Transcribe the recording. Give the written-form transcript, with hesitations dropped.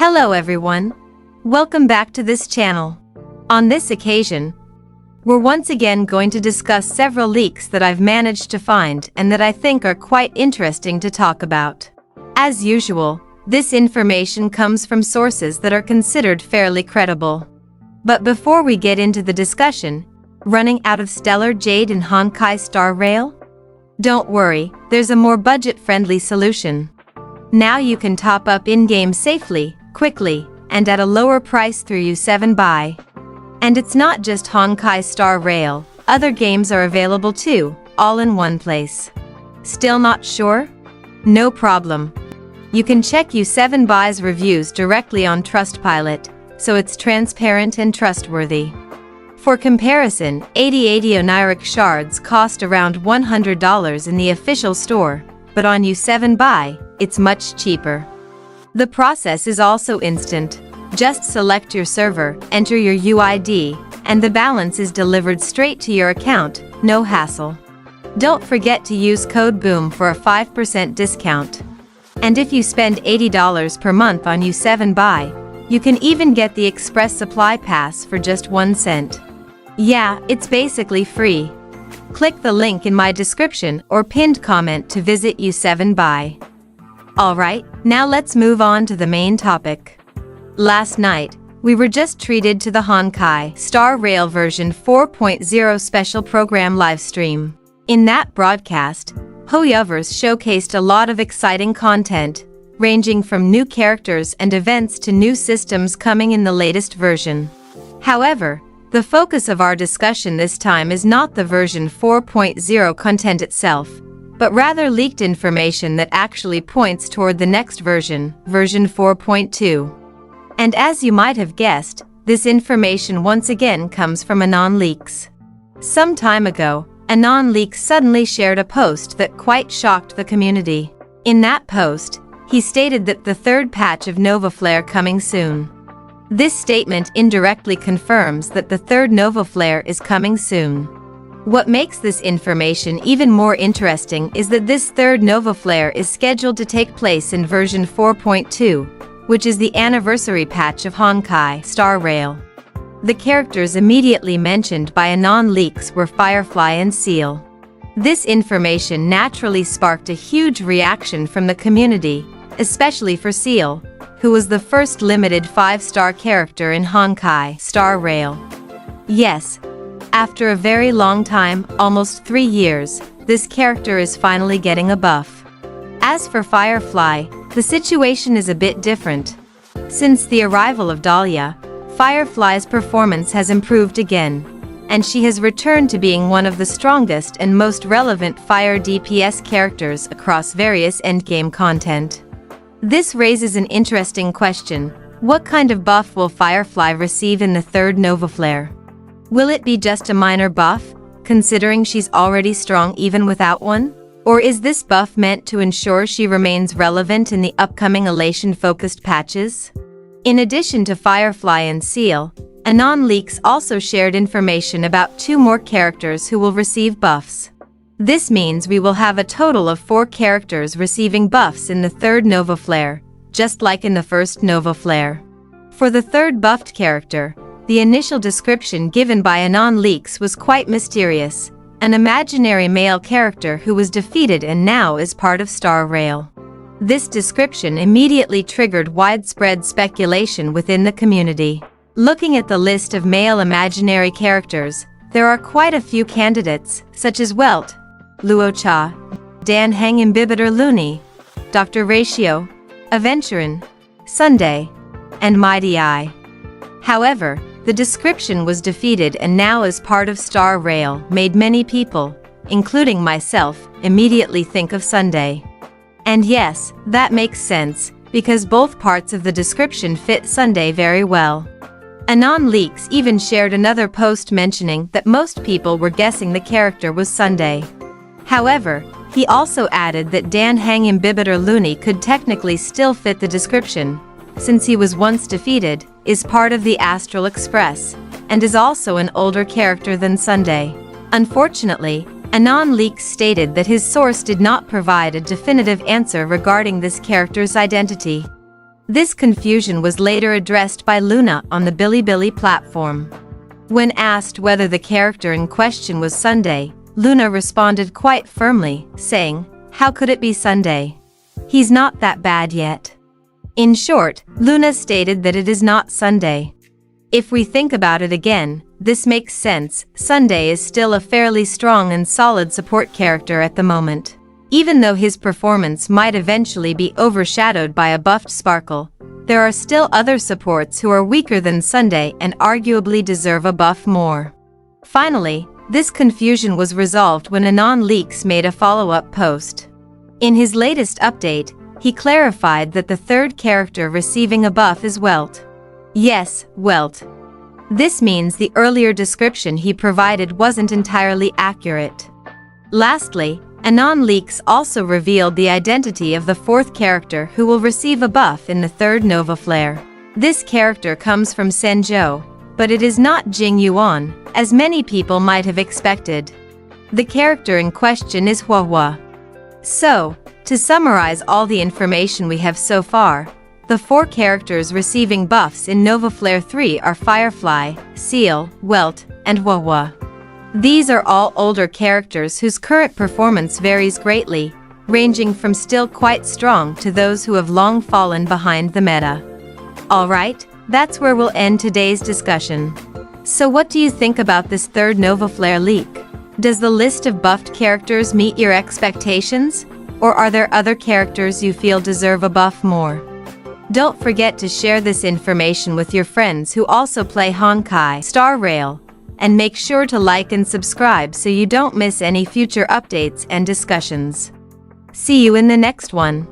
Hello everyone. Welcome back to this channel. On this occasion, we're once again going to discuss several leaks that I've managed to find and that I think are quite interesting to talk about. As usual, this information comes from sources that are considered fairly credible. But before we get into the discussion, running out of stellar jade in Honkai starrail? Don't worry, there's a more budget-friendly solution. Now you can top up in-game safely, quickly, and at a lower price through U7 Buy. And it's not just Honkai starrail, other games are available too, all in one place. Still not sure? No problem. You can check U7 Buy's reviews directly on Trustpilot, so it's transparent and trustworthy. For comparison, 80 oniric shards cost around $100 in the official store, but on U7 Buy, it's much cheaper. The process is also instant. Just select your server, enter your UID, and the balance is delivered straight to your account, no hassle. Don't forget to use code BOOM for a 5% discount. And if you spend $80 per month on U7 Buy, you can even get the Express Supply Pass for just 1 cent. Yeah, it's basically free. Click the link in my description or pinned comment to visit U7 Buy. Alright, now let's move on to the main topic. Last night, we were just treated to the Honkai starrail version 4.0 special program livestream. In that broadcast, Hoyoverse showcased a lot of exciting content, ranging from new characters and events to new systems coming in the latest version. However, the focus of our discussion this time is not the version 4.0 content itself, but rather leaked information that actually points toward the next version, version 4.2. And as you might have guessed, this information once again comes from AnonLeaks. Some time ago, AnonLeaks suddenly shared a post that quite shocked the community. In that post, he stated that the third patch of NOVAFLARE coming soon. This statement indirectly confirms that the third NOVAFLARE is coming soon. What makes this information even more interesting is that this third NOVAFLARE is scheduled to take place in version 4.2, which is the anniversary patch of Honkai starrail. The characters immediately mentioned by AnonLeaks were Firefly and Seal. This information naturally sparked a huge reaction from the community, especially for Seal, who was the first limited 5-star character in Honkai starrail. Yes, after a very long time, almost 3 years, this character is finally getting a buff. As for Firefly, the situation is a bit different. Since the arrival of Dahlia, Firefly's performance has improved again, and she has returned to being one of the strongest and most relevant fire DPS characters across various endgame content. This raises an interesting question. What kind of buff will Firefly receive in the third NOVAFLARE? Will it be just a minor buff, considering she's already strong even without one? Or is this buff meant to ensure she remains relevant in the upcoming elation-focused patches? In addition to Firefly and Seal, AnonLeaks also shared information about 2 more characters who will receive buffs. This means we will have a total of 4 characters receiving buffs in the third NOVAFLARE, just like in the first NOVAFLARE. For the third buffed character, the initial description given by AnonLeaks was quite mysterious, an imaginary male character who was defeated and now is part of starrail. This description immediately triggered widespread speculation within the community. Looking at the list of male imaginary characters, there are quite a few candidates, such as Welt, Luocha, Dan Heng Imbibitor Looney, Dr. Ratio, Aventurin, Sunday, and Mighty Eye. However, the description was defeated and now as part of starrail made many people, including myself, immediately think of Sunday. And yes, that makes sense, because both parts of the description fit Sunday very well. AnonLeaks even shared another post mentioning that most people were guessing the character was Sunday. However, he also added that Dan Heng Imbibitor Looney could technically still fit the description, since he was once defeated, is part of the Astral Express, and is also an older character than Sunday. Unfortunately, AnonLeaks stated that his source did not provide a definitive answer regarding this character's identity. This confusion was later addressed by Luna on the Bilibili platform. When asked whether the character in question was Sunday, Luna responded quite firmly, saying, "How could it be Sunday? He's not that bad yet." In short, Luna stated that it is not Sunday. If we think about it again, this makes sense. Sunday is still a fairly strong and solid support character at the moment. Even though his performance might eventually be overshadowed by a buffed Sparkle, there are still other supports who are weaker than Sunday and arguably deserve a buff more. Finally, this confusion was resolved when Anon Leaks made a follow-up post. In his latest update, he clarified that the third character receiving a buff is Welt. Yes, Welt. This means the earlier description he provided wasn't entirely accurate. Lastly, Anon Leaks also revealed the identity of the fourth character who will receive a buff in the third NOVAFLARE. This character comes from Senjo, but it is not Jing Yuan, as many people might have expected. The character in question is Huahua. So, to summarize all the information we have so far, the four characters receiving buffs in NOVAFLARE 3 are Firefly, Seal, Welt, and Huahua. These are all older characters whose current performance varies greatly, ranging from still quite strong to those who have long fallen behind the meta. Alright, that's where we'll end today's discussion. So what do you think about this third NOVAFLARE leak? Does the list of buffed characters meet your expectations? Or are there other characters you feel deserve a buff more? Don't forget to share this information with your friends who also play Honkai StarRail, and make sure to like and subscribe so you don't miss any future updates and discussions. See you in the next one.